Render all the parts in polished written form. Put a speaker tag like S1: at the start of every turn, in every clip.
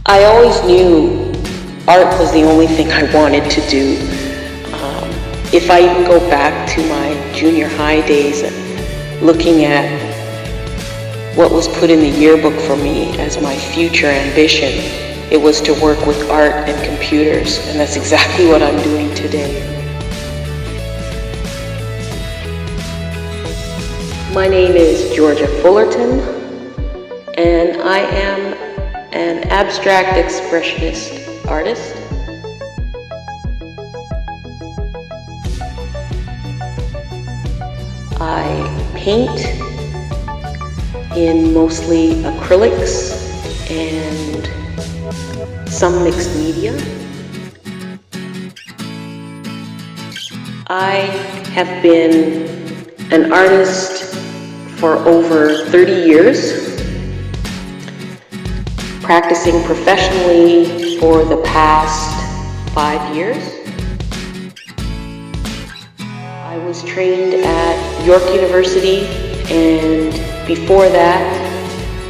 S1: I always knew art was the only thing I wanted to do. If I even go back to my junior high days and looking at what was put in the yearbook for me as my future ambition, it was to work with art and computers, and that's exactly what I'm doing today. My name is Georgia Fullerton, and I am an abstract expressionist artist. I paint in mostly acrylics and some mixed media. I have been an artist for over 30 years, practicing professionally for the past 5 years. I was trained at York University, and before that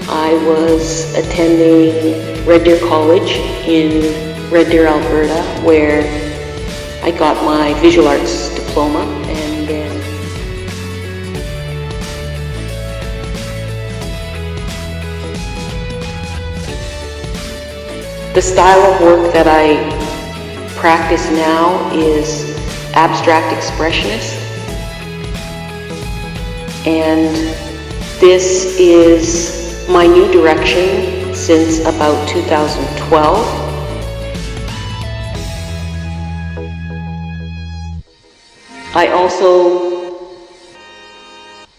S1: I was attending Red Deer College in Red Deer, Alberta, where I got my visual arts diploma, and then the style of work that I practice now is abstract expressionist, and this is my new direction since about 2012. I also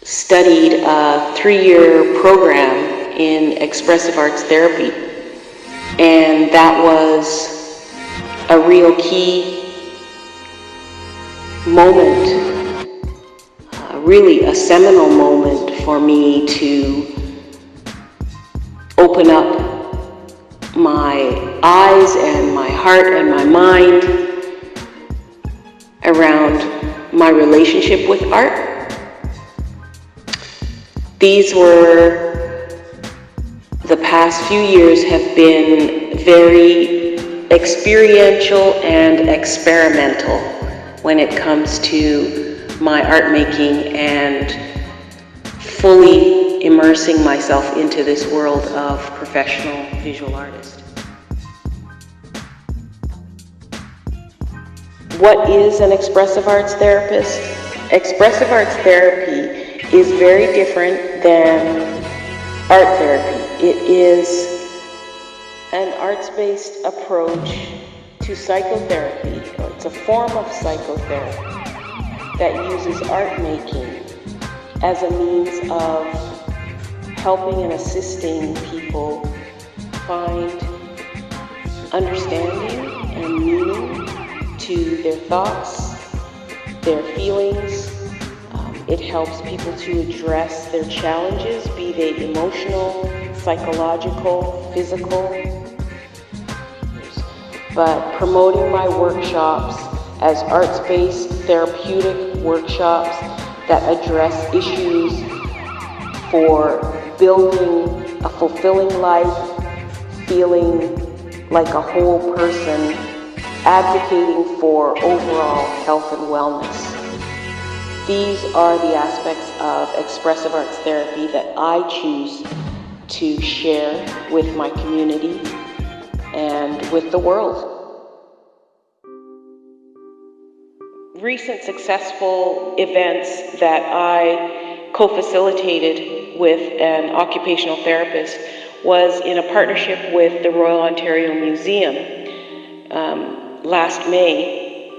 S1: studied a 3-year program in expressive arts therapy, and that was a real key moment, really a seminal moment for me to open up my eyes and my heart and my mind around my relationship with art. The past few years have been very experiential and experimental when it comes to my art making and fully immersing myself into this world of professional visual artist. What is an expressive arts therapist? Expressive arts therapy is very different than art therapy. It is an arts-based approach to psychotherapy. It's a form of psychotherapy that uses art making as a means of helping and assisting people find understanding and meaning to their thoughts, their feelings. It helps people to address their challenges, be they emotional, psychological, physical. But promoting my workshops as arts-based therapeutic workshops that address issues for building a fulfilling life, feeling like a whole person, advocating for overall health and wellness. These are the aspects of expressive arts therapy that I choose to share with my community and with the world. Recent successful events that I co-facilitated with an occupational therapist was in a partnership with the Royal Ontario Museum last May.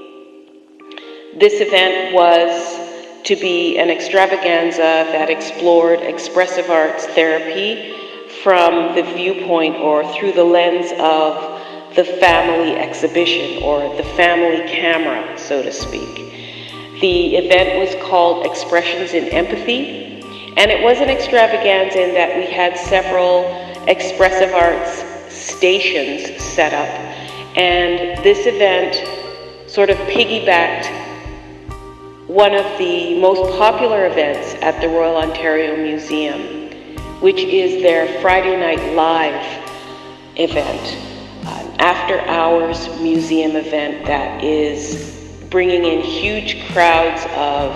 S1: This event was to be an extravaganza that explored expressive arts therapy from the viewpoint or through the lens of the family exhibition or the family camera, so to speak. The event was called Expressions in Empathy, and it was an extravaganza in that we had several expressive arts stations set up, and this event sort of piggybacked one of the most popular events at the Royal Ontario Museum, which is their Friday Night Live event, an after-hours museum event that is bringing in huge crowds of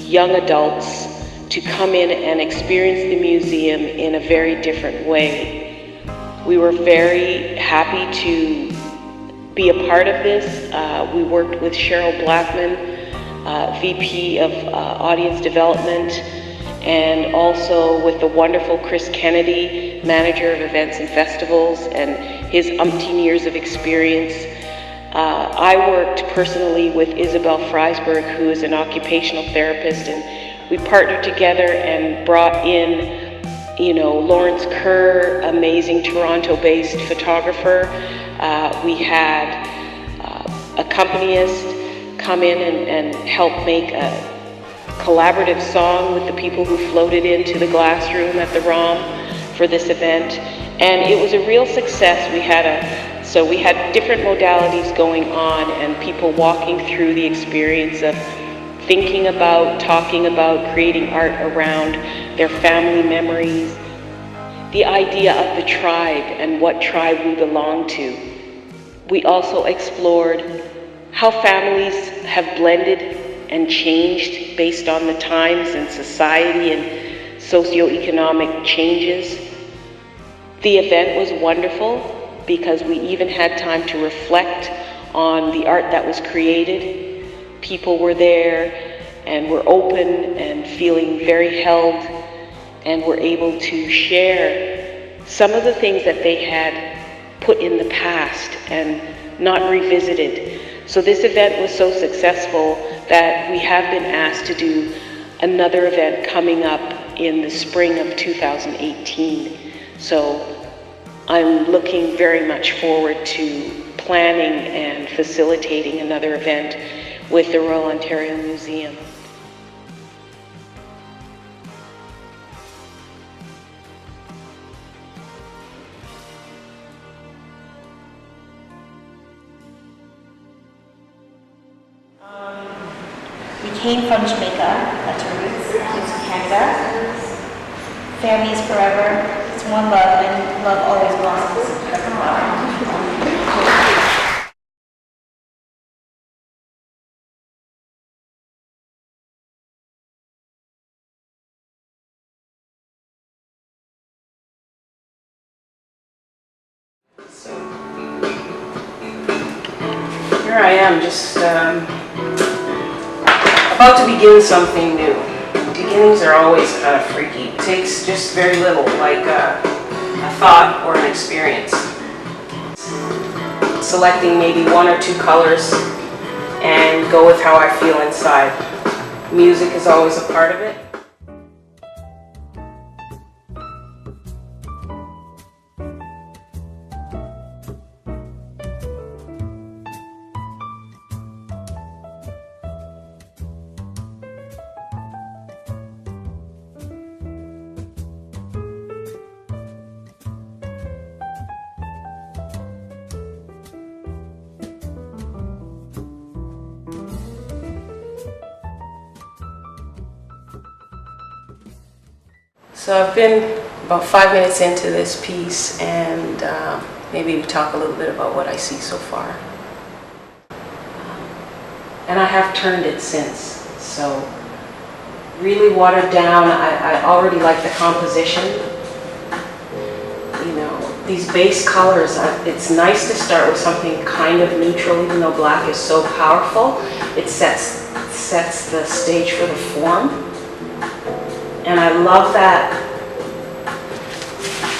S1: young adults to come in and experience the museum in a very different way. We were very happy to be a part of this. We worked with Cheryl Blackman, VP of Audience Development, and also with the wonderful Chris Kennedy, Manager of Events and Festivals, and his umpteen years of experience. I worked personally with Isabel Freisberg, who is an occupational therapist, and we partnered together and brought in, Lawrence Kerr, amazing Toronto-based photographer. We had accompanists come in and help make a collaborative song with the people who floated into the glass room at the ROM for this event, and it was a real success. We had different modalities going on and people walking through the experience of thinking about, talking about, creating art around their family memories, the idea of the tribe and what tribe we belong to. We also explored how families have blended and changed based on the times and society and socioeconomic changes. The event was wonderful because we even had time to reflect on the art that was created. People were there and were open and feeling very held, and were able to share some of the things that they had put in the past and not revisited. So this event was so successful that we have been asked to do another event coming up in the spring of 2018. So I'm looking very much forward to planning and facilitating another event with the Royal Ontario Museum.
S2: We came from Jamaica, that's our roots, to Canada. Family is forever, it's one love, and love always belongs.
S3: So, here I am, just about to begin something new. Beginnings are always kind of freaky. It takes just very little, like a thought or an experience. Selecting maybe one or two colors and go with how I feel inside. Music is always a part of it. So I've been about 5 minutes into this piece, and maybe we talk a little bit about what I see so far. And I have turned it since, so really watered down. I already like the composition. These base colors, it's nice to start with something kind of neutral, even though black is so powerful. It sets the stage for the form. And I love that,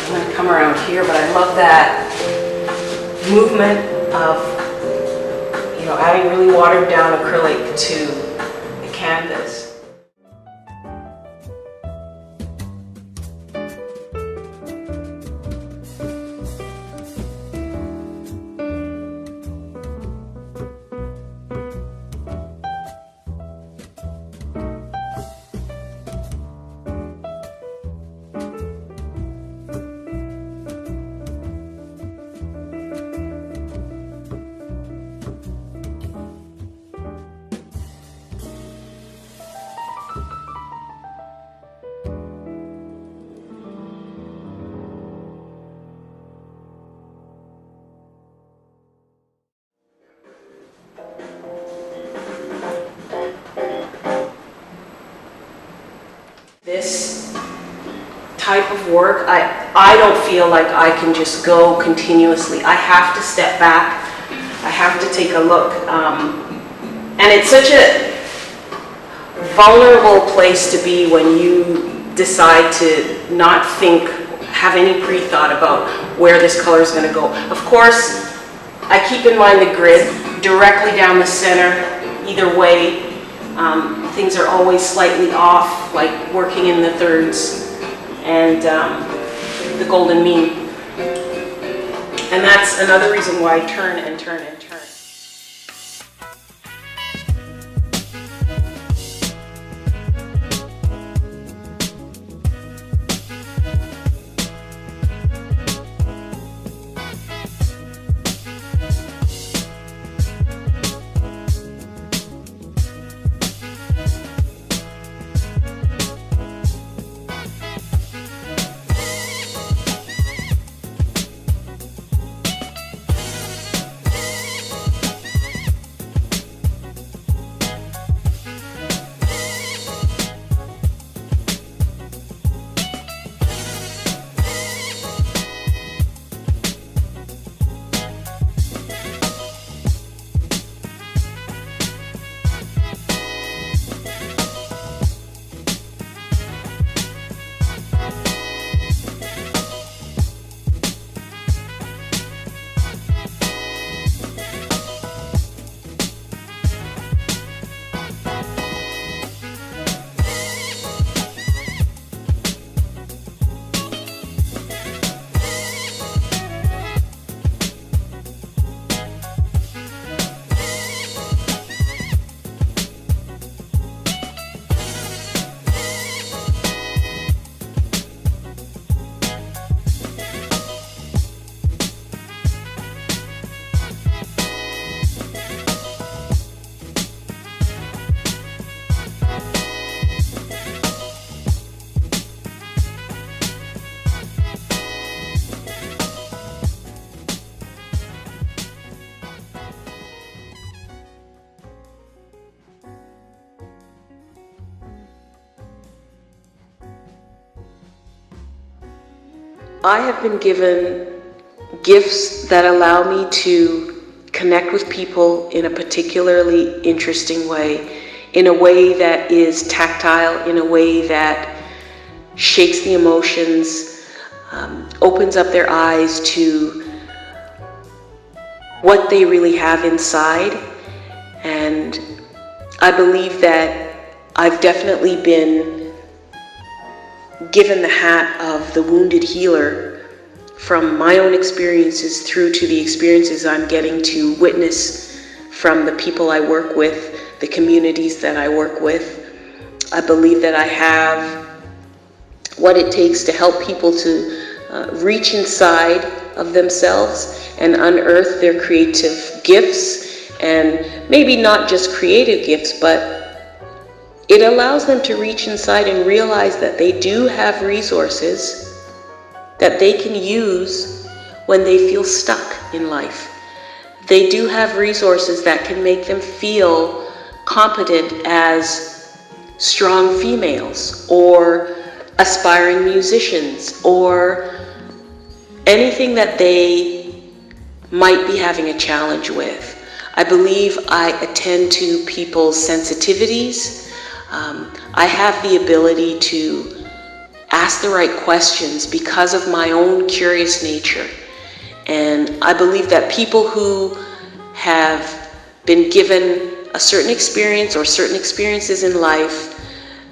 S3: I'm going to come around here, but I love that movement of, adding really watered down acrylic to the canvas. This type of work, I don't feel like I can just go continuously. I have to step back. I have to take a look. And it's such a vulnerable place to be when you decide to not think, have any pre-thought about where this color is going to go. Of course, I keep in mind the grid directly down the center. Either way, things are always slightly off, like working in the thirds and the golden mean. And that's another reason why I turn and turn and turn. I have been given gifts that allow me to connect with people in a particularly interesting way, in a way that is tactile, in a way that shakes the emotions, opens up their eyes to what they really have inside. And I believe that I've definitely been given the hat of the wounded healer from my own experiences through to the experiences I'm getting to witness from the people I work with, the communities that I work with. I believe that I have what it takes to help people to reach inside of themselves and unearth their creative gifts, and maybe not just creative gifts, but it allows them to reach inside and realize that they do have resources that they can use when they feel stuck in life. They do have resources that can make them feel competent as strong females or aspiring musicians or anything that they might be having a challenge with. I believe I attend to people's sensitivities. I have the ability to ask the right questions because of my own curious nature. And I believe that people who have been given a certain experience or certain experiences in life,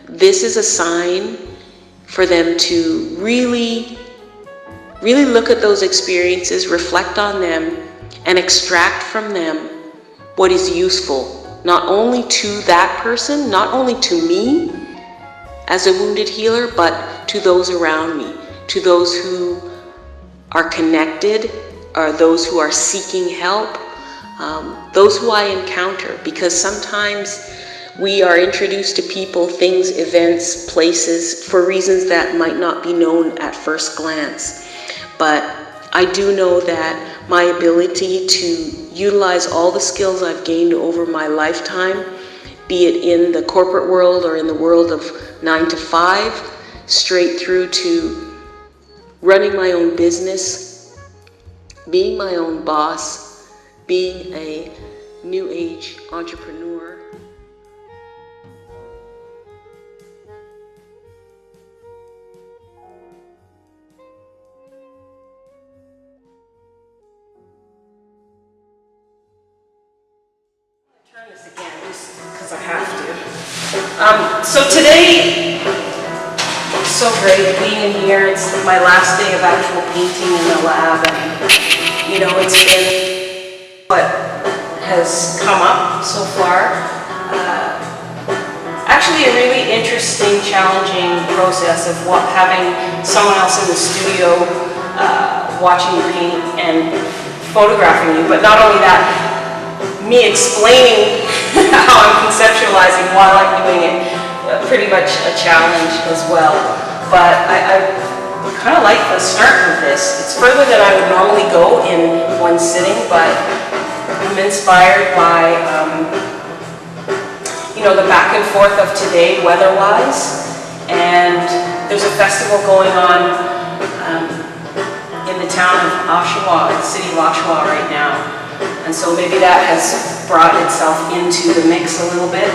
S3: this is a sign for them to really look at those experiences, reflect on them, and extract from them what is useful, not only to that person, not only to me as a wounded healer, but to those around me, to those who are connected, or those who are seeking help, those who I encounter. Because sometimes we are introduced to people, things, events, places for reasons that might not be known at first glance. But I do know that my ability to utilize all the skills I've gained over my lifetime
S1: be it in the corporate world or in the world of 9 to 5, straight through to running my own business, being my own boss, being a new age entrepreneur. Turn this again, just because I have to. So today, it's so great being in here. It's my last day of actual painting in the lab, and you know, it's been what has come up so far. Actually, a really interesting, challenging process of having someone else in the studio watching you paint and photographing you, but not only that, me explaining how I'm conceptualizing while I'm doing it, pretty much a challenge as well. But I kind of like the start of this. It's further than I would normally go in one sitting, but I'm inspired by, you know, the back and forth of today weather-wise. And there's a festival going on in the town of Oshawa, the city of Oshawa right now. And so maybe that has brought itself into the mix a little bit.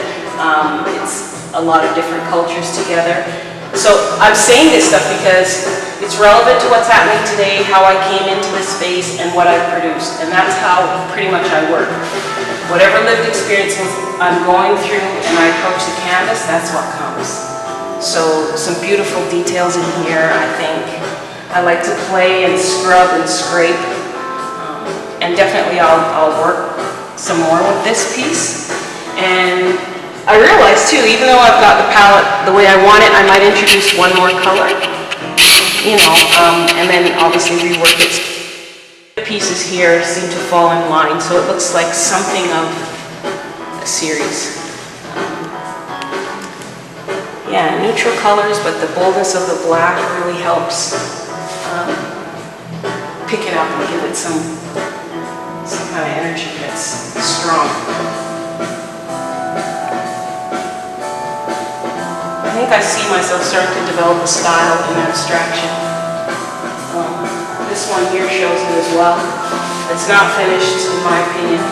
S1: It's a lot of different cultures together. So I'm saying this stuff because it's relevant to what's happening today, how I came into this space, and what I've produced. And that's how pretty much I work. Whatever lived experiences I'm going through and I approach the canvas, that's what comes. So some beautiful details in here, I think. I like to play and scrub and scrape. And definitely I'll work some more with this piece. And I realized too, even though I've got the palette the way I want it, I might introduce one more color, you know, and then obviously rework it. The pieces here seem to fall in line, so it looks like something of a series. Yeah, neutral colors, but the boldness of the black really helps pick it up and give it some kind of energy that's strong. I think I see myself starting to develop a style in abstraction. This one here shows it as well. It's not finished in my opinion,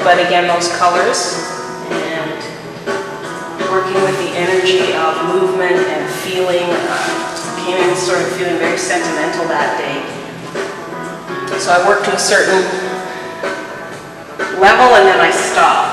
S1: but again, those colors and working with the energy of movement and feeling, came in sort of feeling very sentimental that day. So I worked to a certain level and then I stopped.